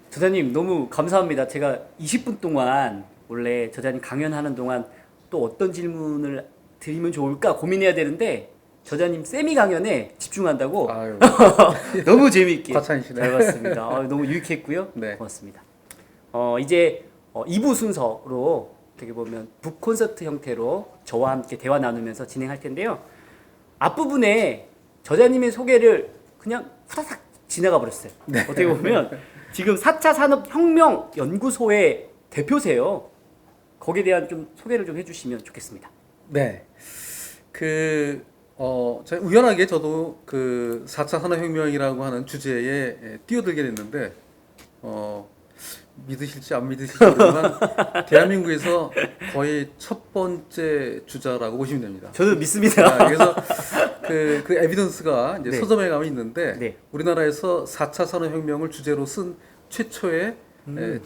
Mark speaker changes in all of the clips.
Speaker 1: 저자님 너무 감사합니다. 제가 20분 동안 원래 저자님 강연하는 동안 또 어떤 질문을 드리면 좋을까 고민해야 되는데 저자님 세미 강연에 집중한다고
Speaker 2: 아유,
Speaker 1: 너무 재미있게
Speaker 2: 과찬이시네.
Speaker 1: 잘 봤습니다. 너무 유익했고요.
Speaker 2: 네.
Speaker 1: 고맙습니다. 이제 2부 순서로 어떻게 보면 북 콘서트 형태로 저와 함께 대화 나누면서 진행할 텐데요. 앞부분에 저자님의 소개를 그냥 후다닥 지나가 버렸어요.
Speaker 2: 네.
Speaker 1: 어떻게 보면 지금 4차 산업혁명연구소의 대표세요. 거기에 대한 좀 소개를 좀 해주시면 좋겠습니다.
Speaker 2: 네. 제가 우연하게 저도 그 4차 산업혁명이라고 하는 주제에 뛰어들게 됐는데, 믿으실지 안 믿으실지 모르지만, 대한민국에서 거의 첫 번째 주자라고 보시면 됩니다.
Speaker 1: 저도 믿습니다.
Speaker 2: 그래서 그 에비던스가 이제
Speaker 1: 네.
Speaker 2: 서점에 가면 있는데,
Speaker 1: 네.
Speaker 2: 우리나라에서 4차 산업혁명을 주제로 쓴 최초의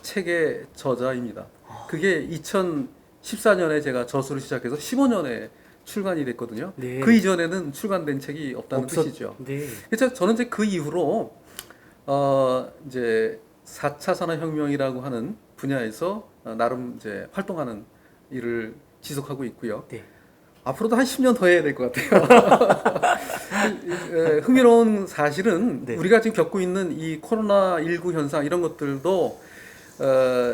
Speaker 2: 책의 저자입니다. 그게 2014년에 제가 저술을 시작해서 15년에 출간이 됐거든요.
Speaker 1: 네.
Speaker 2: 그 이전에는 출간된 책이 없다는 뜻이죠.
Speaker 1: 네.
Speaker 2: 그래서 저는 이제 그 이후로 이제 4차 산업혁명이라고 하는 분야에서 나름 이제 활동하는 일을 지속하고 있고요.
Speaker 1: 네.
Speaker 2: 앞으로도 한 10년 더 해야 될 것 같아요. 흥미로운 사실은
Speaker 1: 네.
Speaker 2: 우리가 지금 겪고 있는 이 코로나19 현상 이런 것들도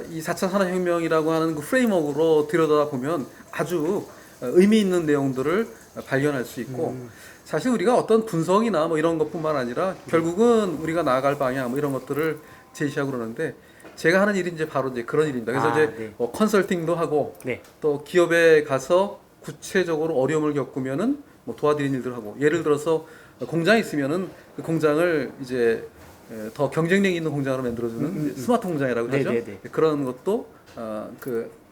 Speaker 2: 이 4차 산업혁명이라고 하는 그 프레임워크로 들여다보면 아주 의미 있는 내용들을 발견할 수 있고 사실 우리가 어떤 분석이나 뭐 이런 것뿐만 아니라 결국은 우리가 나아갈 방향 뭐 이런 것들을 제시하고 그러는데 제가 하는 일이 이제 바로 이제 그런 일입니다. 그래서 이제
Speaker 1: 네.
Speaker 2: 뭐 컨설팅도 하고
Speaker 1: 네.
Speaker 2: 또 기업에 가서 구체적으로 어려움을 겪으면은 뭐 도와드리는 일들 하고 예를 들어서 공장이 있으면은 그 공장을 이제 더 경쟁력 있는 공장으로 만들어주는 스마트 공장이라고 하죠.
Speaker 1: 네네네.
Speaker 2: 그런 것도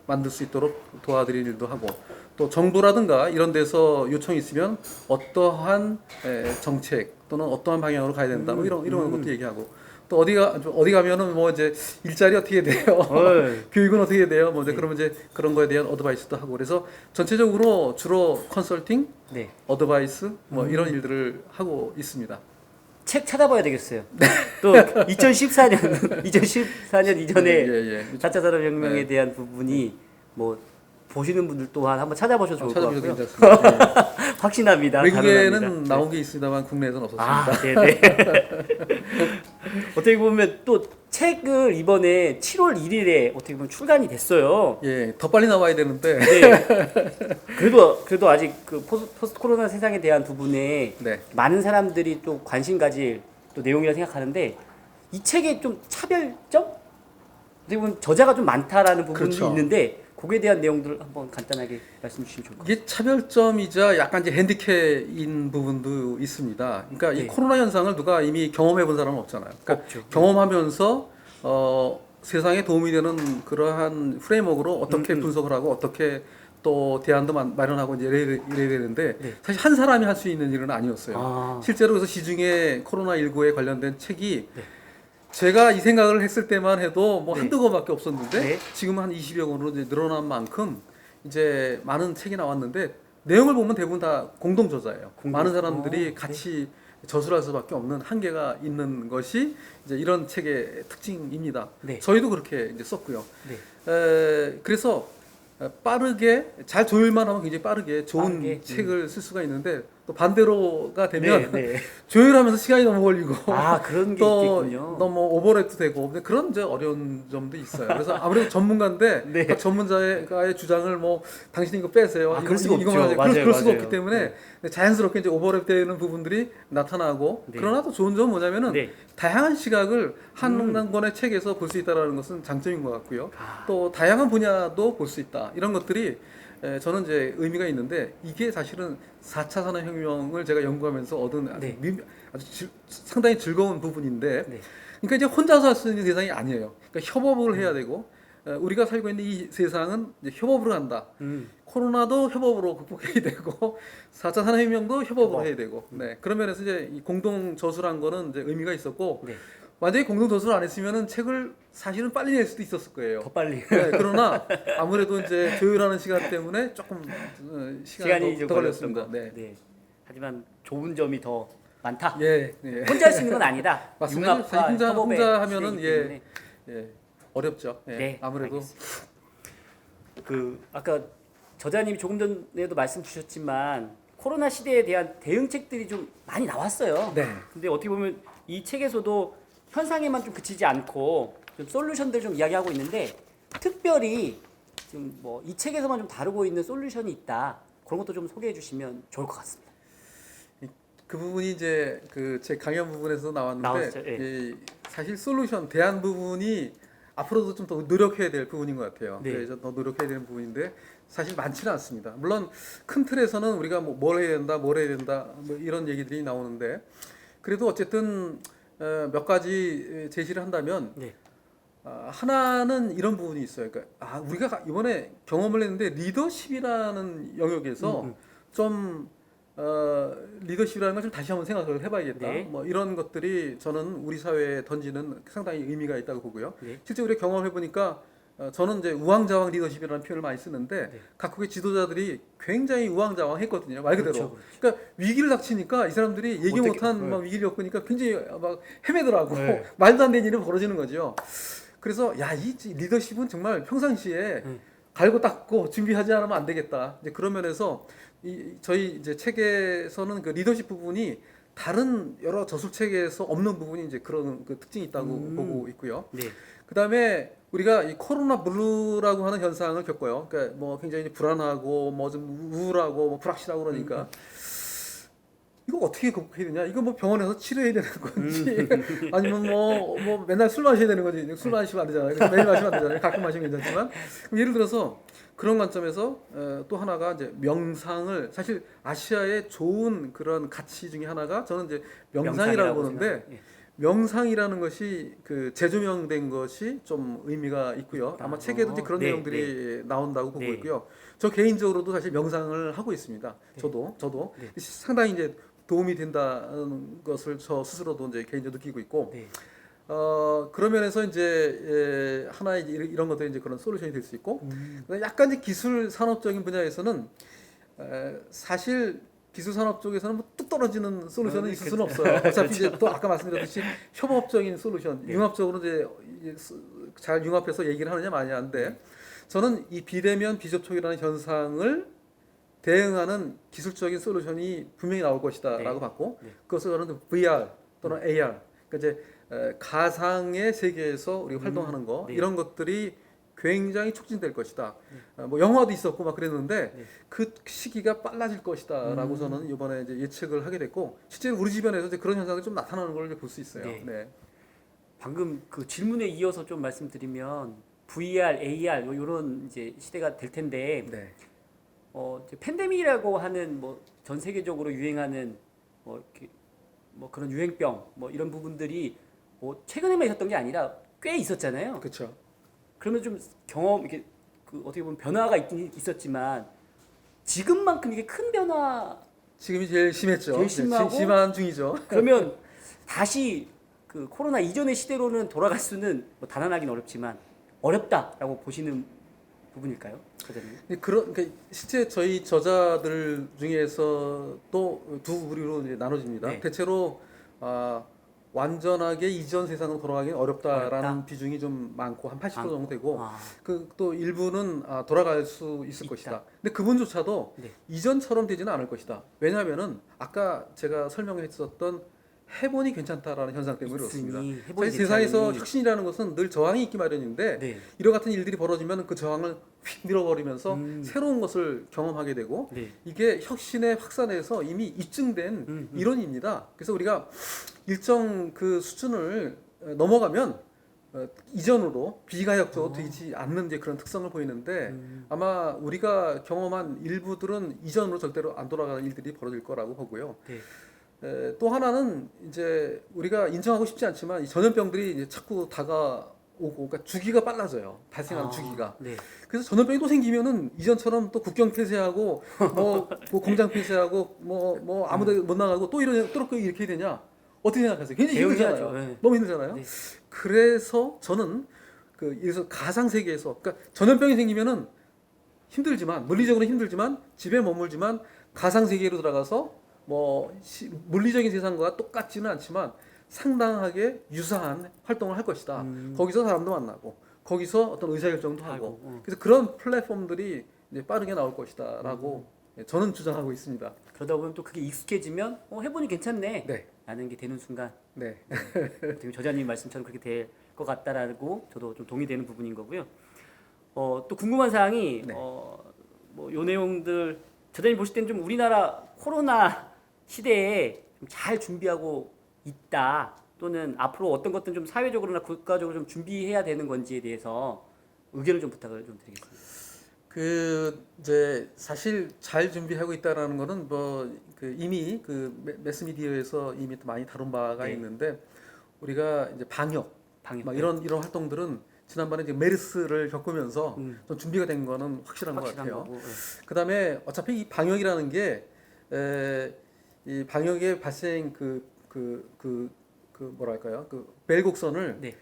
Speaker 2: 만들 수 있도록 도와드리는 일도 하고 또 정부라든가 이런 데서 요청이 있으면 어떠한 정책 또는 어떠한 방향으로 가야 된다 뭐 이런 것도 얘기하고 또 어디 가면은 뭐 이제 일자리 어떻게 돼요? 교육은 어떻게 돼요? 뭐 이제 그러면 이제 그런 거에 대한 어드바이스도 하고 그래서 전체적으로 주로 컨설팅,
Speaker 1: 네.
Speaker 2: 어드바이스 뭐 이런 일들을 하고 있습니다.
Speaker 1: 책 찾아봐야 되겠어요. 또 2014년 2014년 이전에
Speaker 2: 예.
Speaker 1: 4차 산업혁명에
Speaker 2: 네.
Speaker 1: 대한 부분이 뭐 보시는 분들 또한 한번 찾아보셔도 좋을 것
Speaker 2: 찾아보셔도
Speaker 1: 같고요.
Speaker 2: 괜찮습니다.
Speaker 1: 확신합니다.
Speaker 2: 외국에는
Speaker 1: 가능합니다.
Speaker 2: 나온 게 있습니다만 국내에서는 없었습니다.
Speaker 1: 아, 네네. 어떻게 보면 또 책을 이번에 7월 1일에 어떻게 보면 출간이 됐어요.
Speaker 2: 예, 더 빨리 나와야 되는데.
Speaker 1: 네. 그래도 아직 그 포스트 코로나 세상에 대한 부분에
Speaker 2: 네.
Speaker 1: 많은 사람들이 또 관심 가질 또 내용이라 생각하는데 이 책의 좀 차별점? 어떻게 보면 저자가 좀 많다라는 부분이
Speaker 2: 그렇죠.
Speaker 1: 있는데 거기에 대한 내용들을 한번 간단하게 말씀 주시면 좋을 것 같아요.
Speaker 2: 이게 차별점이자 약간 이제 핸디캡인 부분도 있습니다. 그러니까
Speaker 1: 네.
Speaker 2: 이 코로나 현상을 누가 이미 경험해 본 사람은 없잖아요. 그러니까
Speaker 1: 없죠.
Speaker 2: 경험하면서 세상에 도움이 되는 그러한 프레임워크로 어떻게 분석을 하고 어떻게 또 대안도 마련하고 이제 이래야 되는데
Speaker 1: 네.
Speaker 2: 사실 한 사람이 할 수 있는 일은 아니었어요.
Speaker 1: 아.
Speaker 2: 실제로 그래서 시중에 코로나19에 관련된 책이
Speaker 1: 네.
Speaker 2: 제가 이 생각을 했을 때만 해도 뭐
Speaker 1: 네.
Speaker 2: 한두 권밖에 없었는데
Speaker 1: 네.
Speaker 2: 지금은 한 20여 권으로 이제 늘어난 만큼 이제 많은 책이 나왔는데 내용을 보면 대부분 다 공동 저자예요. 많은 사람들이 같이 저술할 수밖에 없는 한계가 있는 것이 이제 이런 책의 특징입니다.
Speaker 1: 네.
Speaker 2: 저희도 그렇게 이제 썼고요.
Speaker 1: 네.
Speaker 2: 그래서 빠르게 잘 조율만 하면 굉장히 빠르게 좋은
Speaker 1: 빠르게?
Speaker 2: 책을 쓸 수가 있는데 또 반대로가 되면
Speaker 1: 네.
Speaker 2: 조율하면서 시간이 너무 걸리고
Speaker 1: 아, 그런 게
Speaker 2: 또
Speaker 1: 있겠군요.
Speaker 2: 너무 오버랩도 되고 근데 그런 이제 어려운 점도 있어요. 그래서 아무래도 전문가인데
Speaker 1: 네.
Speaker 2: 각 전문가의 주장을 뭐 당신이 이거 빼세요.
Speaker 1: 아, 그럴 수가 없죠.
Speaker 2: 하세요.
Speaker 1: 맞아요,
Speaker 2: 그럴 수가
Speaker 1: 맞아요.
Speaker 2: 없기 때문에 자연스럽게 이제 오버랩되는 부분들이 나타나고
Speaker 1: 네.
Speaker 2: 그러나 또 좋은 점은 뭐냐면은
Speaker 1: 네.
Speaker 2: 다양한 시각을 한 권의 책에서 볼 수 있다라는 것은 장점인 것 같고요.
Speaker 1: 아.
Speaker 2: 또 다양한 분야도 볼 수 있다. 이런 것들이 저는 이제 의미가 있는데 이게 사실은 4차 산업혁명을 제가 연구하면서 얻은
Speaker 1: 네.
Speaker 2: 상당히 즐거운 부분인데
Speaker 1: 네.
Speaker 2: 그러니까 이제 혼자서 할 수 있는 세상이 아니에요. 그러니까 협업을 해야 되고 우리가 살고 있는 이 세상은 이제 협업으로 간다. 코로나도 협업으로 극복해야 되고 4차 산업혁명도 협업으로 해야 되고 그런 면에서 이제 이 공동 저술한 거는 이제 의미가 있었고
Speaker 1: 네.
Speaker 2: 만약에 공동 저술을 안 했으면은 책을 사실은 빨리 낼 수도 있었을 거예요.
Speaker 1: 더 빨리.
Speaker 2: 그러나 아무래도 이제 조율하는 시간 때문에 조금 시간이
Speaker 1: 좀
Speaker 2: 더 걸렸습니다.
Speaker 1: 걸렸던 거. 네. 하지만 좋은 점이 더 많다.
Speaker 2: 예, 예.
Speaker 1: 혼자 할 수 있는 건 아니다.
Speaker 2: 맞습니다.
Speaker 1: 융합과
Speaker 2: 혼자
Speaker 1: 협업의
Speaker 2: 하면은
Speaker 1: 시대이기 때문에.
Speaker 2: 예, 어렵죠. 예,
Speaker 1: 네,
Speaker 2: 아무래도
Speaker 1: 알겠습니다. 아까 저자님이 조금 전에도 말씀 주셨지만 코로나 시대에 대한 대응책들이 좀 많이 나왔어요.
Speaker 2: 네.
Speaker 1: 근데 어떻게 보면 이 책에서도 현상에만 좀 그치지 않고 좀 솔루션들 좀 이야기하고 있는데 특별히 지금 뭐 이 책에서만 좀 다루고 있는 솔루션이 있다. 그런 것도 좀 소개해 주시면 좋을 것 같습니다.
Speaker 2: 그 부분이 이제 그 제 강연 부분에서 나왔는데
Speaker 1: 나왔죠, 예.
Speaker 2: 이 사실 솔루션 대안 부분이 앞으로도 좀 더 노력해야 될 부분인 것 같아요.
Speaker 1: 네.
Speaker 2: 그래서 더 노력해야 되는 부분인데 사실 많지는 않습니다. 물론 큰 틀에서는 우리가 뭐 뭘 해야 된다, 뭘 해야 된다 뭐 이런 얘기들이 나오는데 그래도 어쨌든 몇 가지 제시를 한다면
Speaker 1: 네.
Speaker 2: 하나는 이런 부분이 있어요. 그러니까 우리가 이번에 경험을 했는데 리더십이라는 영역에서 좀 리더십이라는 걸 좀 다시 한번 생각을 해봐야겠다.
Speaker 1: 네.
Speaker 2: 뭐 이런 것들이 저는 우리 사회에 던지는 상당히 의미가 있다고 보고요.
Speaker 1: 네.
Speaker 2: 실제 우리가 경험해 보니까 저는 이제 우왕좌왕 리더십이라는 표현을 많이 쓰는데
Speaker 1: 네.
Speaker 2: 각국의 지도자들이 굉장히 우왕좌왕했거든요. 말 그대로.
Speaker 1: 그렇죠, 그렇죠.
Speaker 2: 그러니까 위기를 닥치니까 이 사람들이 얘기
Speaker 1: 어떻게-
Speaker 2: 못한
Speaker 1: 네.
Speaker 2: 막 위기를 겪으니까 굉장히 막 헤매더라고.
Speaker 1: 네.
Speaker 2: 말도 안 되는 일이 벌어지는 거죠. 그래서 이 리더십은 정말 평상시에 갈고 닦고 준비하지 않으면 안 되겠다. 이제 그런 면에서 저희 이제 책에서는 그 리더십 부분이 다른 여러 저술책에서 없는 부분이 이제 그런 그 특징이 있다고 보고 있고요.
Speaker 1: 네.
Speaker 2: 그다음에 우리가 이 코로나 블루라고 하는 현상을 겪어요. 그러니까 뭐 굉장히 불안하고 뭐 좀 우울하고 뭐 불확실하고 그러니까 이거 어떻게 극복해야 되냐? 이거 뭐 병원에서 치료해야 되는 건지 아니면 뭐 맨날 술 마셔야 되는 건지 술 마시면 안 되잖아요. 매일 마시면 안 되잖아요. 가끔 마시면 괜찮지만 그럼 예를 들어서 그런 관점에서 또 하나가 이제 명상을 사실 아시아의 좋은 그런 가치 중에 하나가 저는 이제 명상이라고 보는데
Speaker 1: 생각해요. 예.
Speaker 2: 명상이라는 것이 그 재조명된 것이 좀 의미가 있고요. 아마 책에도 이제 그런
Speaker 1: 네,
Speaker 2: 내용들이 나온다고 보고
Speaker 1: 네.
Speaker 2: 있고요. 저 개인적으로도 사실 명상을 하고 있습니다. 저도
Speaker 1: 네.
Speaker 2: 상당히 이제 도움이 된다는 것을 저 스스로도 이제 개인적으로 느끼고 있고,
Speaker 1: 네.
Speaker 2: 그런 면에서 이제 하나의 이런 것들이 이제 그런 솔루션이 될 수 있고, 약간 이제 기술 산업적인 분야에서는 사실 기술 산업 쪽에서는 뭐 뚝 떨어지는 솔루션은 있을 수는 없어요. 어차피 이제 또 아까 말씀드렸듯이 협업적인 솔루션,
Speaker 1: 네.
Speaker 2: 융합적으로 이제 잘 융합해서 얘기를 하느냐 마냐인데 저는 이 비대면 비접촉이라는 현상을 대응하는 기술적인 솔루션이 분명히 나올 것이다라고
Speaker 1: 네.
Speaker 2: 봤고
Speaker 1: 네.
Speaker 2: 그것을 저는 VR 또는 AR 그러니까 이제 가상의 세계에서 우리가 활동하는 거
Speaker 1: 네.
Speaker 2: 이런 것들이 굉장히 촉진될 것이다. 뭐 영화도 있었고 막 그랬는데
Speaker 1: 네.
Speaker 2: 그 시기가 빨라질 것이다라고 저는 이번에 이제 예측을 하게 됐고 실제로 우리 주변에서 이제 그런 현상이 좀 나타나는 걸 볼 수 있어요.
Speaker 1: 네.
Speaker 2: 네.
Speaker 1: 방금 그 질문에 이어서 좀 말씀드리면 VR, AR 요런 이제 시대가 될 텐데
Speaker 2: 네.
Speaker 1: 이제 팬데믹이라고 하는 뭐 전 세계적으로 유행하는 뭐 이렇게 뭐 그런 유행병 뭐 이런 부분들이 뭐 최근에만 있었던 게 아니라 꽤 있었잖아요.
Speaker 2: 그렇죠.
Speaker 1: 그러면 좀 경험 이게 그 어떻게 보면 변화가 있긴 있었지만 지금만큼 이게 큰 변화
Speaker 2: 지금이 제일 심했죠.
Speaker 1: 제일 심하고
Speaker 2: 심한 중이죠.
Speaker 1: 그러면 다시 그 코로나 이전의 시대로는 돌아갈 수는 뭐 단언하기는 어렵지만 어렵다라고 보시는 부분일까요, 저자님?
Speaker 2: 그러니까 실제 저희 저자들 중에서 또 두 부류로 이제 나눠집니다.
Speaker 1: 네.
Speaker 2: 대체로 완전하게 이전 세상으로 돌아가기 어렵다라는
Speaker 1: 어렵다?
Speaker 2: 비중이 좀 많고 한 80%
Speaker 1: 많고.
Speaker 2: 정도 되고
Speaker 1: 아.
Speaker 2: 그 또 일부는 돌아갈 수 있을
Speaker 1: 있다.
Speaker 2: 것이다. 근데 그분조차도
Speaker 1: 네.
Speaker 2: 이전처럼 되지는 않을 것이다. 왜냐하면은 아까 제가 설명했었던 해보니 괜찮다라는 현상 때문에 그렇습니다.
Speaker 1: 있으니 해보니
Speaker 2: 사실 세상에서
Speaker 1: 괜찮으니.
Speaker 2: 혁신이라는 것은 늘 저항이 있기 마련인데
Speaker 1: 네.
Speaker 2: 이와 같은 일들이 벌어지면 그 저항을 휙 밀어버리면서
Speaker 1: 음.
Speaker 2: 새로운 것을 경험하게 되고
Speaker 1: 네.
Speaker 2: 이게 혁신의 확산에서 이미 입증된 이론입니다. 그래서 우리가 일정 그 수준을 넘어가면 이전으로 비가역적으로 되지 않는 이제 그런 특성을 보이는데 아마 우리가 경험한 일부들은 이전으로 절대로 안 돌아가는 일들이 벌어질 거라고 보고요.
Speaker 1: 네.
Speaker 2: 또 하나는 이제 우리가 인정하고 싶지 않지만 이 전염병들이 이제 자꾸 다가오고, 그러니까 주기가 빨라져요. 발생하는 주기가.
Speaker 1: 네.
Speaker 2: 그래서 전염병이 또 생기면은 이전처럼 또 국경 폐쇄하고 뭐 공장 폐쇄하고 뭐 아무데 못 나가고 또 이렇게 되냐? 어떻게 생각하세요? 굉장히 힘들잖아요.
Speaker 1: 대응해야죠. 네.
Speaker 2: 너무 힘들잖아요.
Speaker 1: 네. 그래서
Speaker 2: 저는 그래서 가상 세계에서 그러니까 전염병이 생기면은 힘들지만 물리적으로 힘들지만 집에 머물지만 가상 세계로 들어가서 뭐 물리적인 세상과 똑같지는 않지만 상당하게 유사한 활동을 할 것이다. 거기서 사람도 만나고 거기서 어떤 의사결정도 하고 그래서 그런 플랫폼들이 이제 빠르게 나올 것이다라고 저는 주장하고 있습니다.
Speaker 1: 그러다 보면 또 그게 익숙해지면 해보니 괜찮네
Speaker 2: 네.
Speaker 1: 라는 게 되는 순간
Speaker 2: 네.
Speaker 1: 어떻게 저자님 말씀처럼 그렇게 될 것 같다라고 저도 좀 동의되는 부분인 거고요. 또 궁금한 사항이
Speaker 2: 네.
Speaker 1: 뭐 요 내용들 저자님 보실 때는 좀 우리나라 코로나 시대에 좀 잘 준비하고 있다 또는 앞으로 어떤 것들은 좀 사회적으로나 국가적으로 좀 준비해야 되는 건지에 대해서 의견을 좀 부탁을 좀 드리겠습니다.
Speaker 2: 그 이제 사실 잘 준비하고 있다라는 거는 뭐 그 이미 그 매스미디어에서 이미 많이 다룬 바가
Speaker 1: 네.
Speaker 2: 있는데 우리가 이제 방역 막 이런 활동들은 지난번에 이제 메르스를 겪으면서 좀 준비가 된 거는 확실한 것 같아요.
Speaker 1: 거고, 네.
Speaker 2: 그다음에 어차피 이 방역이라는 게 이 방역의 발생 뭐랄까요 그 벨곡선을
Speaker 1: 네.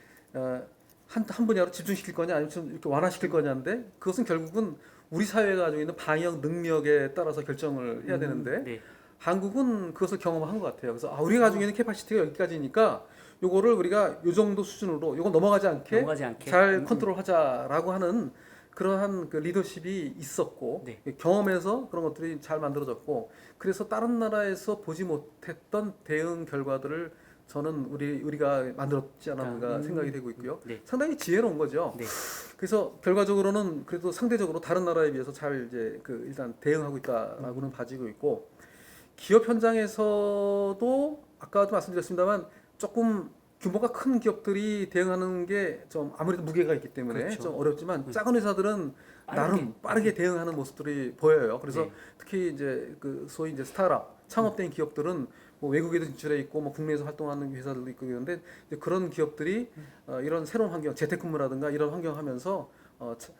Speaker 2: 한 분야로 집중시킬 거냐 아니면 좀 이렇게 완화시킬 거냐인데 그것은 결국은 우리 사회가 가지고 있는 방역 능력에 따라서 결정을 해야 되는데
Speaker 1: 네.
Speaker 2: 한국은 그것을 경험한 것 같아요. 그래서 우리가 가지고 있는 캐파시티가 여기까지니까 요거를 우리가 요 정도 수준으로 요건 넘어가지 않게 잘 컨트롤하자라고 하는 그러한 그 리더십이 있었고
Speaker 1: 네.
Speaker 2: 경험에서 그런 것들이 잘 만들어졌고 그래서 다른 나라에서 보지 못했던 대응 결과들을 저는 우리가 만들었지 않았는가 생각이 되고 있고요.
Speaker 1: 네.
Speaker 2: 상당히 지혜로운 거죠.
Speaker 1: 네.
Speaker 2: 그래서 결과적으로는 그래도 상대적으로 다른 나라에 비해서 잘 이제 그 일단 대응하고 있다라고는 봐지고 있고 기업 현장에서도 아까도 말씀드렸습니다만 조금 규모가 큰 기업들이 대응하는 게 좀 아무래도 무게가 있기 때문에
Speaker 1: 그렇죠.
Speaker 2: 좀 어렵지만 작은 회사들은 나름 빠르게 대응하는 모습들이 보여요. 그래서
Speaker 1: 네.
Speaker 2: 특히 이제 그 소위 이제 스타트업 창업된 기업들은 뭐 외국에도 진출해 있고 뭐 국내에서 활동하는 회사들도 있고 그런데 이제 그런 기업들이 이런 새로운 환경 재택근무라든가 이런 환경 하면서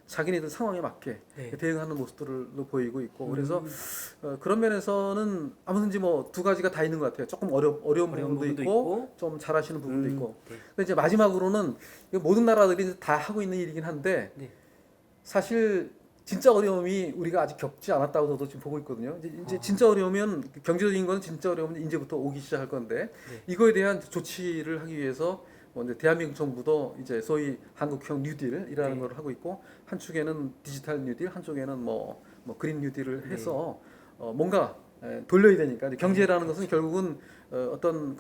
Speaker 2: 자기네들 상황에 맞게
Speaker 1: 네.
Speaker 2: 대응하는 모습들도 보이고 있고 그래서 그런 면에서는 아무든지 뭐 두 가지가 다 있는 것 같아요. 조금 어려운 부분도 있고 좀 잘하시는 부분도 있고.
Speaker 1: 네.
Speaker 2: 근데 이제 마지막으로는 모든 나라들이 다 하고 있는 일이긴 한데
Speaker 1: 네.
Speaker 2: 사실 진짜 어려움이 우리가 아직 겪지 않았다고 저도 지금 보고 있거든요. 이제 진짜 어려우면 경제적인 건 진짜 어려우면 이제부터 오기 시작할 건데 이거에 대한 조치를 하기 위해서 뭐 이제 대한민국 정부도 이제 소위 한국형 뉴딜이라는 걸 하고 있고 한쪽에는 디지털 뉴딜, 한쪽에는 뭐 그린 뉴딜을 해서 뭔가 돌려야 되니까 경제라는 것은 결국은 어떤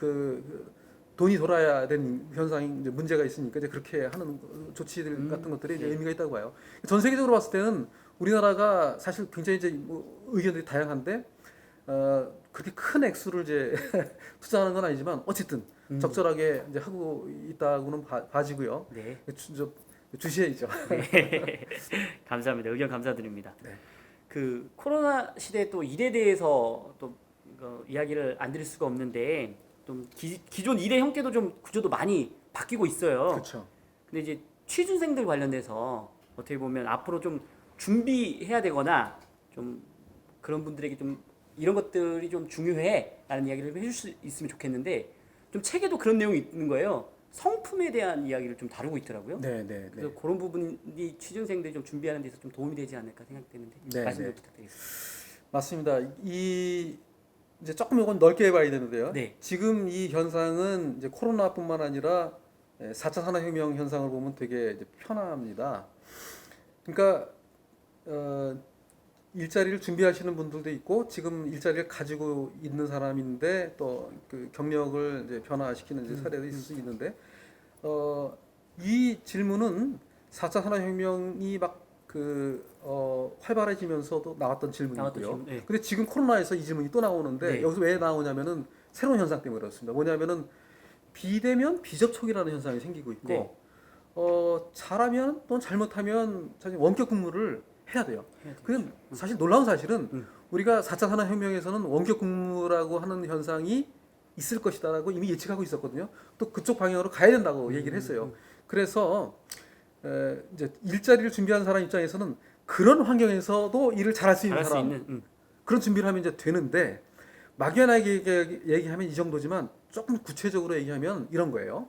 Speaker 2: 돈이 돌아야 되는 현상이 이제 문제가 있으니까 이제 그렇게 하는 조치들 같은 것들이 이제 의미가 있다고 봐요. 전 세계적으로 봤을 때는 우리나라가 사실 굉장히 이제 뭐 의견들이 다양한데 그렇게 큰 액수를 이제 투자하는 건 아니지만 어쨌든 적절하게 이제 하고 있다고는 봐지고요.
Speaker 1: 네.
Speaker 2: 주시해야죠.
Speaker 1: 네. 감사합니다. 의견 감사드립니다.
Speaker 2: 네.
Speaker 1: 그 코로나 시대 또 일에 대해서 또 이야기를 안 드릴 수가 없는데 좀 기존 일의 형태도 좀 구조도 많이 바뀌고 있어요.
Speaker 2: 그렇죠.
Speaker 1: 근데 이제 취준생들 관련돼서 어떻게 보면 앞으로 좀 준비해야 되거나 좀 그런 분들에게 좀 이런 것들이 좀 중요해라는 이야기를 해줄 수 있으면 좋겠는데 좀 책에도 그런 내용이 있는 거예요. 성품에 대한 이야기를 좀 다루고 있더라고요.
Speaker 2: 네.
Speaker 1: 그래서 그런 부분이 취준생들이 좀 준비하는 데서 좀 도움이 되지 않을까 생각되는데
Speaker 2: 네,
Speaker 1: 말씀 좀
Speaker 2: 네.
Speaker 1: 부탁드리겠습니다.
Speaker 2: 맞습니다. 이제 조금 이건 넓게 봐야 되는데요.
Speaker 1: 네.
Speaker 2: 지금 이 현상은 이제 코로나뿐만 아니라 4차 산업혁명 현상을 보면 되게 이제 편합니다. 그러니까 일자리를 준비하시는 분들도 있고 지금 일자리를 가지고 있는 사람인데 또 그 경력을 이제 변화시키는 이제 사례도 있을 수 있는데 이 질문은 4차 산업혁명이 막 활발해지면서도 나왔던 질문이고요.
Speaker 1: 네.
Speaker 2: 근데 지금 코로나에서 이 질문이 또 나오는데
Speaker 1: 네.
Speaker 2: 여기서 왜 나오냐면은 새로운 현상 때문에 그렇습니다. 뭐냐면은 비대면 비접촉이라는 현상이 생기고 있고
Speaker 1: 네.
Speaker 2: 잘하면 또는 잘못하면 사실 원격 근무를 해야 돼요. 그럼 사실 놀라운 사실은 우리가 4차 산업혁명에서는 원격 근무라고 하는 현상이 있을 것이다라고 이미 예측하고 있었거든요. 또 그쪽 방향으로 가야 된다고 얘기를 했어요. 그래서 이제 일자리를 준비하는 사람 입장에서는 그런 환경에서도 일을 잘할 수 있는 사람 그런 준비를 하면 이제 되는데 막연하게 얘기하면 이 정도지만 조금 구체적으로 얘기하면 이런 거예요.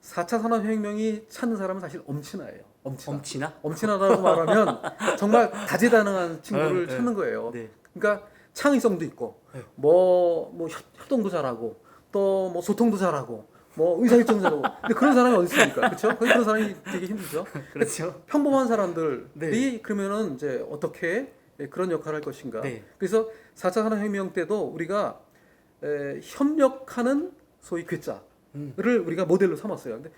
Speaker 2: 4차 산업혁명이 찾는 사람은 사실 엄친아예요. 엄친아라고 말하면 정말 다재다능한 친구를 찾는 거예요.
Speaker 1: 네.
Speaker 2: 그러니까 창의성도 있고 뭐 협동도 잘하고 또 뭐 소통도 잘하고 뭐 의사결정도 잘하고 근데 그런 사람이 어디 있습니까? 그렇죠? 그런 사람이 되게 힘들죠.
Speaker 1: 그렇죠.
Speaker 2: 평범한 사람들이
Speaker 1: 네.
Speaker 2: 그러면은 이제 어떻게 그런 역할을 할 것인가.
Speaker 1: 네.
Speaker 2: 그래서 4차 산업혁명 때도 우리가 협력하는 소위 괴짜를 우리가 모델로 삼았어요. 근데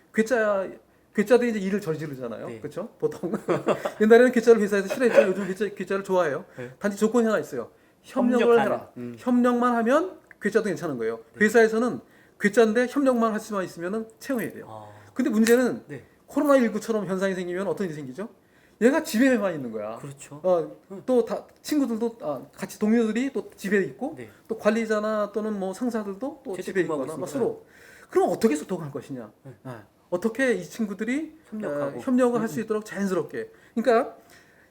Speaker 2: 괴짜들이 이제 일을 저지르잖아요.
Speaker 1: 네.
Speaker 2: 그렇죠? 보통 옛날에는 괴짜를 회사에서 싫어했지만 요즘 괴짜를 좋아해요.
Speaker 1: 네.
Speaker 2: 단지 조건이 하나 있어요. 협력을
Speaker 1: 협력하는.
Speaker 2: 해라. 협력만 하면 괴짜도 괜찮은 거예요.
Speaker 1: 네.
Speaker 2: 회사에서는 괴짜인데 협력만 할 수만 있으면은 채용해야 돼요.
Speaker 1: 아,
Speaker 2: 근데 문제는
Speaker 1: 네.
Speaker 2: 코로나19처럼 현상이 생기면 어떤 일이 생기죠? 얘가 집에만 있는 거야.
Speaker 1: 그렇죠.
Speaker 2: 또 다 친구들도 같이 동료들이 또 집에 있고
Speaker 1: 네.
Speaker 2: 또 관리자나 또는 뭐 상사들도 또 집에
Speaker 1: 재택근무하고
Speaker 2: 있거나 막
Speaker 1: 있으니까.
Speaker 2: 서로 그럼 어떻게 소통할 것이냐?
Speaker 1: 네.
Speaker 2: 어떻게 이 친구들이
Speaker 1: 협력하고.
Speaker 2: 협력을 할 수 있도록 자연스럽게. 그러니까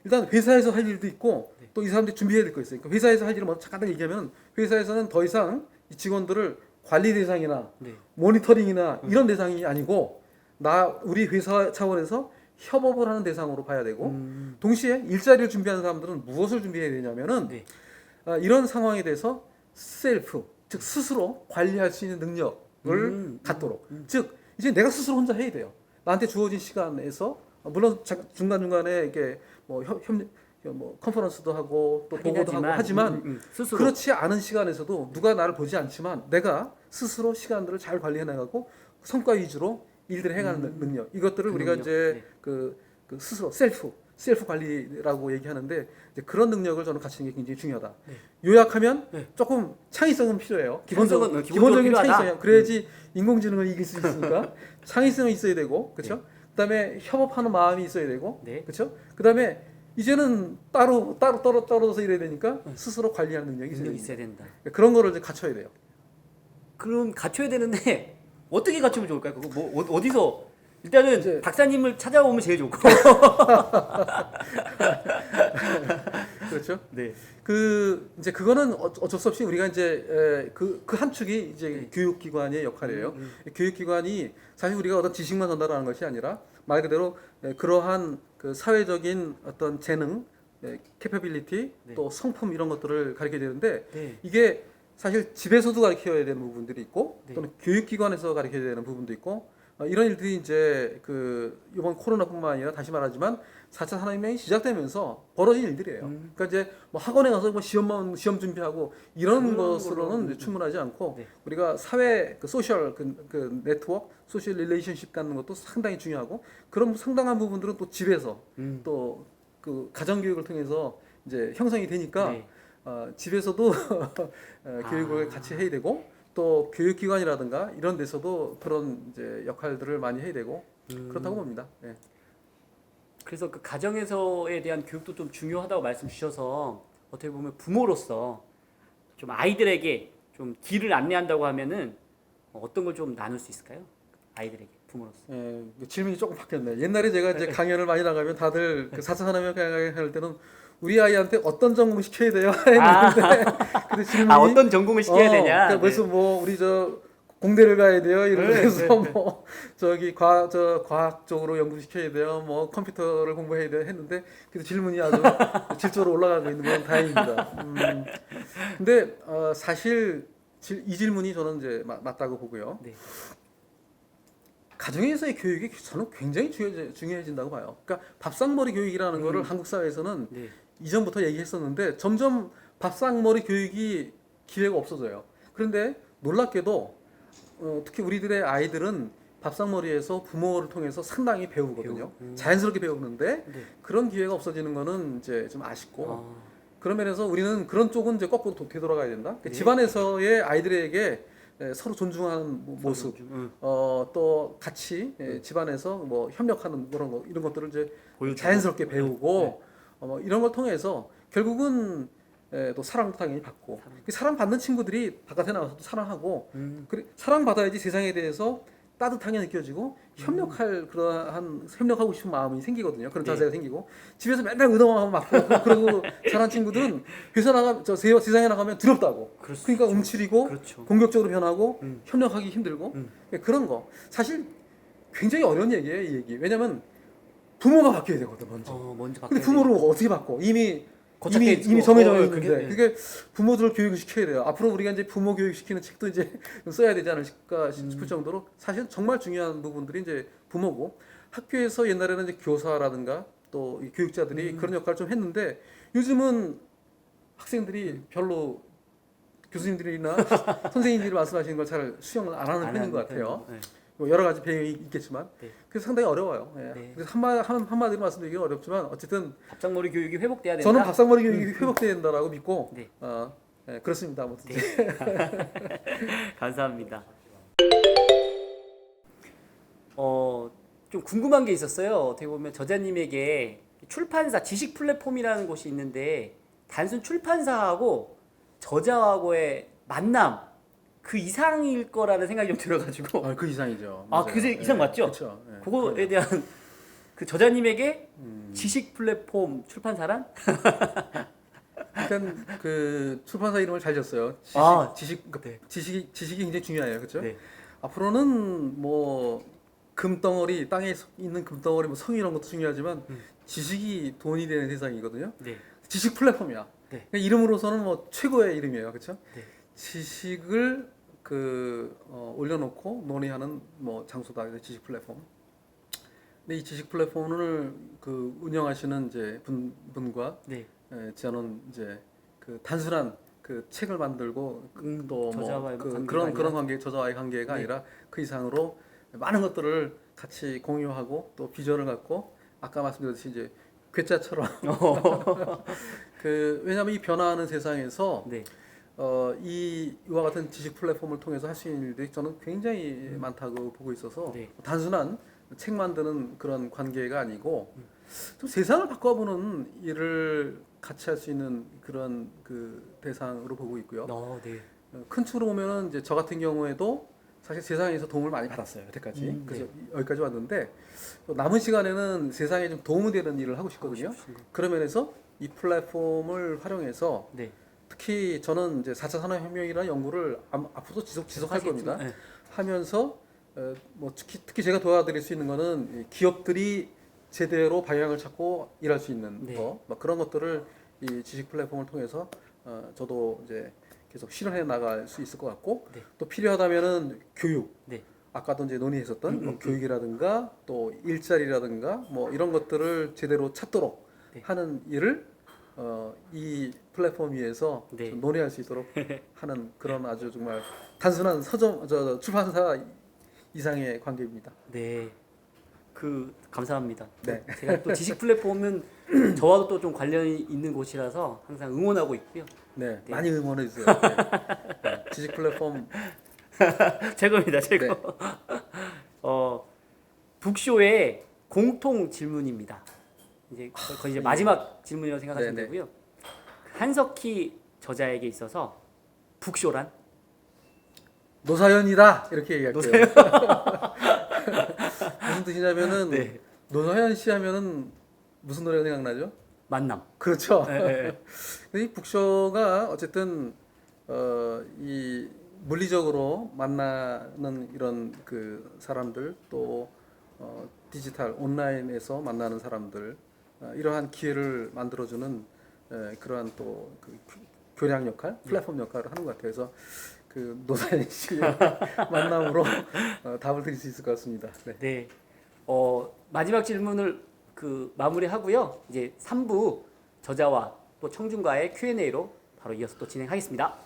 Speaker 2: 일단 회사에서 할 일도 있고
Speaker 1: 네.
Speaker 2: 또 이 사람들이 준비해야 될 거 있어요. 그러니까 회사에서 할 일을 먼저 잠깐 얘기하면 회사에서는 더 이상 이 직원들을 관리 대상이나
Speaker 1: 네.
Speaker 2: 모니터링이나 이런 대상이 아니고 우리 회사 차원에서 협업을 하는 대상으로 봐야 되고 동시에 일자리를 준비하는 사람들은 무엇을 준비해야 되냐면은
Speaker 1: 네.
Speaker 2: 이런 상황에 대해서 셀프 즉 스스로 관리할 수 있는 능력을 갖도록 즉 이제 내가 스스로 혼자 해야 돼요. 나한테 주어진 시간에서 물론 중간중간에 이게 뭐 컨퍼런스도 하고 또 보고도 하고 하지만
Speaker 1: 스스로.
Speaker 2: 그렇지 않은 시간에서도 누가 나를 보지 않지만 내가 스스로 시간들을 잘 관리해 나가고 성과 위주로 일들을 해가는 능력 이것들을
Speaker 1: 그
Speaker 2: 우리가
Speaker 1: 능력.
Speaker 2: 이제
Speaker 1: 네.
Speaker 2: 그 스스로 셀프 관리라고 얘기하는데 이제 그런 능력을 저는 갖추는 게 굉장히 중요하다.
Speaker 1: 네.
Speaker 2: 요약하면
Speaker 1: 네.
Speaker 2: 조금 창의성은 필요해요.
Speaker 1: 창의성은
Speaker 2: 기본적인
Speaker 1: 필요하다.
Speaker 2: 창의성이요. 그래야지 인공지능을 이길 수 있으니까 창의성이 있어야 되고 그렇죠. 그다음에 협업하는 마음이 있어야 되고
Speaker 1: 네.
Speaker 2: 그렇죠. 그다음에 이제는 따로 떨어져서 일해야 되니까 스스로 관리하는 능력이
Speaker 1: 능력이
Speaker 2: 있어야
Speaker 1: 있어야 된다.
Speaker 2: 됩니다. 그런 거를 이제 갖춰야 돼요.
Speaker 1: 그럼 갖춰야 되는데 어떻게 갖추면 좋을까요? 그거 뭐 어디서 일단은
Speaker 2: 이제-
Speaker 1: 박사님을 찾아오면 제일 좋고.
Speaker 2: 그렇죠.
Speaker 1: 네.
Speaker 2: 이제 그거는 어쩔 수 없이 우리가 이제 그 한 축이 이제
Speaker 1: 네.
Speaker 2: 교육기관의 역할이에요. 교육기관이 사실 우리가 어떤 지식만 전달하는 것이 아니라 말 그대로 그러한 그 사회적인 어떤 재능, 캐퍼빌리티,
Speaker 1: 네.
Speaker 2: 또 성품 이런 것들을 가르쳐야 되는데
Speaker 1: 네.
Speaker 2: 이게 사실 집에서도 가르쳐야 되는 부분들이 있고
Speaker 1: 네.
Speaker 2: 또는 교육기관에서 가르쳐야 되는 부분도 있고 이런 일들이 이제 이번 코로나뿐만 아니라 다시 말하지만 4차 산업혁명이 시작되면서 벌어진 일들이에요. 그러니까 이제 뭐 학원에 가서 뭐 시험 준비하고 이런
Speaker 1: 그런
Speaker 2: 것으로는
Speaker 1: 걸로.
Speaker 2: 이제 충분하지 않고
Speaker 1: 네.
Speaker 2: 우리가 사회 소셜 네트워크, 소셜 릴레이션십 갖는 것도 상당히 중요하고 그런 상당한 부분들은 또 집에서 또 그 가정 교육을 통해서 이제 형성이 되니까
Speaker 1: 네.
Speaker 2: 집에서도 교육을 같이 해야 되고 또 교육기관이라든가 이런 데서도 그런 이제 역할들을 많이 해야 되고 그렇다고 봅니다. 예.
Speaker 1: 그래서 그 가정에서에 대한 교육도 좀 중요하다고 말씀 주셔서 어떻게 보면 부모로서 좀 아이들에게 좀 길을 안내한다고 하면은 어떤 걸 좀 나눌 수 있을까요? 아이들에게 부모로서.
Speaker 2: 예, 질문이 조금 바뀌었네요. 옛날에 제가 이제 강연을 많이 나가면 다들 그 4차 산업혁명 강연할 때는 우리 아이한테 어떤 전공 시켜야 돼요? 했는데 근데 질문이
Speaker 1: 어떤 전공을 시켜야 되냐?
Speaker 2: 그러니까 벌써 뭐 우리 공대를 가야 돼요. 이러면서
Speaker 1: 네, 네.
Speaker 2: 뭐 과학 쪽으로 연구 시켜야 돼요. 뭐 컴퓨터를 공부해야 돼요. 했는데 그래서 질문이 아주 질적으로 올라가고 있는 건 다행입니다. 근데 사실 이 질문이 저는 이제 맞다고 보고요.
Speaker 1: 네.
Speaker 2: 가정에서의 교육이 저는 굉장히 중요해진다고 봐요. 그러니까 밥상머리 교육이라는 거를 한국 사회에서는
Speaker 1: 네.
Speaker 2: 이전부터 얘기했었는데 점점 밥상머리 교육이 기회가 없어져요. 그런데 놀랍게도 특히 우리들의 아이들은 밥상머리에서 부모를 통해서 상당히 배우거든요. 자연스럽게 배우는데
Speaker 1: 네.
Speaker 2: 그런 기회가 없어지는 거는 이제 좀 아쉽고
Speaker 1: 아,
Speaker 2: 그런 면에서 우리는 그런 쪽은 이제 거꾸로 되돌아가야 된다.
Speaker 1: 네.
Speaker 2: 집안에서의 아이들에게 서로 존중하는 모습, 또 같이 집안에서 뭐 협력하는 이런 것들을 이제
Speaker 1: 보여주고.
Speaker 2: 자연스럽게 배우고 뭐 이런 걸 통해서 결국은 또 사랑도 당연히 받고 사랑 받는 친구들이 바깥에 나와서도 사랑하고 그래 사랑받아야지 세상에 대해서 따뜻하게 느껴지고 협력하고 싶은 마음이 생기거든요. 그런
Speaker 1: 네.
Speaker 2: 자세가 생기고 집에서 맨날 의도만 맞고 그러고 자란 친구들은 세상에 나가면 두렵다고. 그러니까 움츠리고
Speaker 1: 그렇죠.
Speaker 2: 공격적으로 변하고 협력하기 힘들고 그런 거 사실 굉장히 어려운 얘기예요. 이 얘기. 왜냐면 부모가 바뀌어야 되거든 먼저.
Speaker 1: 먼저
Speaker 2: 근데
Speaker 1: 바뀌어야
Speaker 2: 부모를 어떻게 바꿔? 이미
Speaker 1: 고착돼
Speaker 2: 이미
Speaker 1: 있고,
Speaker 2: 정해져
Speaker 1: 그게,
Speaker 2: 있는데 그게 부모들을 교육을 시켜야 돼요. 앞으로 우리가 이제 부모 교육 시키는 책도 이제 좀 써야 되지 않을까 싶을 정도로 사실 정말 중요한 부분들이 이제 부모고 학교에서 옛날에는 이제 교사라든가 또 이 교육자들이 그런 역할을 좀 했는데 요즘은 학생들이 별로 교수님들이나 선생님들이 말씀하시는 걸 잘 수용을 안 하는 편인 것 같아요.
Speaker 1: 네.
Speaker 2: 뭐 여러 가지 배경이 있겠지만
Speaker 1: 네.
Speaker 2: 그래서 상당히 어려워요. 예.
Speaker 1: 네.
Speaker 2: 그래서 한마디로 말씀드리기는 어렵지만 어쨌든
Speaker 1: 밥상머리 교육이 회복돼야 된다.
Speaker 2: 저는 밥상머리 교육이 회복돼야 된다라고 믿고
Speaker 1: 네.
Speaker 2: 예, 그렇습니다. 아무튼
Speaker 1: 감사합니다. 좀 궁금한 게 있었어요. 어떻게 보면 저자님에게 출판사 지식 플랫폼이라는 곳이 있는데 단순 출판사하고 저자하고의 만남 그 이상일 거라는 생각이 좀 들어가지고
Speaker 2: 그 이상이죠.
Speaker 1: 아,
Speaker 2: 맞아요.
Speaker 1: 그 이상 맞죠?
Speaker 2: 그렇죠. 예,
Speaker 1: 그거에 대한 그 저자님에게 지식 플랫폼 출판사란?
Speaker 2: 일단 그 출판사 이름을 잘 지었어요.
Speaker 1: 네.
Speaker 2: 지식이 굉장히 중요해요. 그렇죠?
Speaker 1: 네.
Speaker 2: 앞으로는 뭐 금덩어리 땅에 있는 금덩어리 뭐 성이 이런 것도 중요하지만 지식이 돈이 되는 세상이거든요.
Speaker 1: 네.
Speaker 2: 지식 플랫폼이야.
Speaker 1: 네.
Speaker 2: 그러니까 이름으로서는 뭐 최고의 이름이에요. 그렇죠?
Speaker 1: 네.
Speaker 2: 지식을 올려놓고 논의하는 뭐 장소다. 그래서 지식 플랫폼. 근데 이 지식 플랫폼을 그 운영하시는 이제 분과
Speaker 1: 네.
Speaker 2: 저는 이제 그 단순한 그 책을 만들고
Speaker 1: 저자와의 관계가
Speaker 2: 그런
Speaker 1: 아니라?
Speaker 2: 관계 저자와의 관계가
Speaker 1: 네.
Speaker 2: 아니라 그 이상으로 많은 것들을 같이 공유하고 또 비전을 갖고 아까 말씀드렸듯이 이제 괴짜처럼 왜냐하면 이 변화하는 세상에서
Speaker 1: 네.
Speaker 2: 이와 같은 지식 플랫폼을 통해서 할 수 있는 일들이 저는 굉장히 많다고 보고 있어서
Speaker 1: 네.
Speaker 2: 단순한 책 만드는 그런 관계가 아니고 좀 세상을 바꿔보는 일을 같이 할 수 있는 그런 그 대상으로 보고 있고요.
Speaker 1: 네.
Speaker 2: 큰 축으로 보면은 이제 저 같은 경우에도 사실 세상에서 도움을 많이 받았어요 여태까지.
Speaker 1: 네.
Speaker 2: 그래서 여기까지 왔는데 또 남은 시간에는 세상에 좀 도움이 되는 일을 하고 싶거든요. 그런 면에서 이 플랫폼을 활용해서
Speaker 1: 네.
Speaker 2: 특히 저는 이제 4차 산업혁명이라는 연구를 앞으로도 지속할 겁니다.
Speaker 1: 네.
Speaker 2: 하면서 뭐 특히 제가 도와드릴 수 있는 거는 이 기업들이 제대로 방향을 찾고 일할 수 있는
Speaker 1: 네.
Speaker 2: 막 그런 것들을 이 지식 플랫폼을 통해서 저도 이제 계속 실현해 나갈 수 있을 것 같고
Speaker 1: 네.
Speaker 2: 또 필요하다면은 교육
Speaker 1: 네.
Speaker 2: 아까도 이제 논의했었던 뭐 교육이라든가 또 일자리라든가 뭐 이런 것들을 제대로 찾도록
Speaker 1: 네.
Speaker 2: 하는 일을 이 플랫폼 위에서
Speaker 1: 네.
Speaker 2: 좀 논의할 수 있도록 하는 그런 아주 정말 단순한 출판사 이상의 관계입니다.
Speaker 1: 네. 감사합니다.
Speaker 2: 네.
Speaker 1: 제가 또 지식 플랫폼은 저와도 또 좀 관련이 있는 곳이라서 항상 응원하고 있고요.
Speaker 2: 네,
Speaker 1: 네.
Speaker 2: 많이 응원해 주세요. 네. 지식 플랫폼
Speaker 1: 최고입니다, 최고.
Speaker 2: 네.
Speaker 1: 북쇼의 공통 질문입니다. 이제 거의 이제 마지막 질문이라고 생각하시면
Speaker 2: 네네.
Speaker 1: 되고요. 한석희 저자에게 있어서 북쇼란?
Speaker 2: 노사연이다 이렇게 얘기할게요. 무슨 뜻이냐면은
Speaker 1: 네.
Speaker 2: 노사연 씨 하면은 무슨 노래가 생각나죠?
Speaker 1: 만남.
Speaker 2: 그렇죠.
Speaker 1: 네.
Speaker 2: 이 북쇼가 어쨌든 이 물리적으로 만나는 이런 그 사람들 또 디지털 온라인에서 만나는 사람들 이러한 기회를 만들어주는 그러한 또그 교량 역할, 플랫폼 역할을 하는 것 같아요. 그래서 그 노사연 씨의 만남으로 답을 드릴 수 있을 것 같습니다. 네.
Speaker 1: 네. 마지막 질문을 마무리하고요. 이제 3부 저자와 또 청중과의 Q&A로 바로 이어서 또 진행하겠습니다.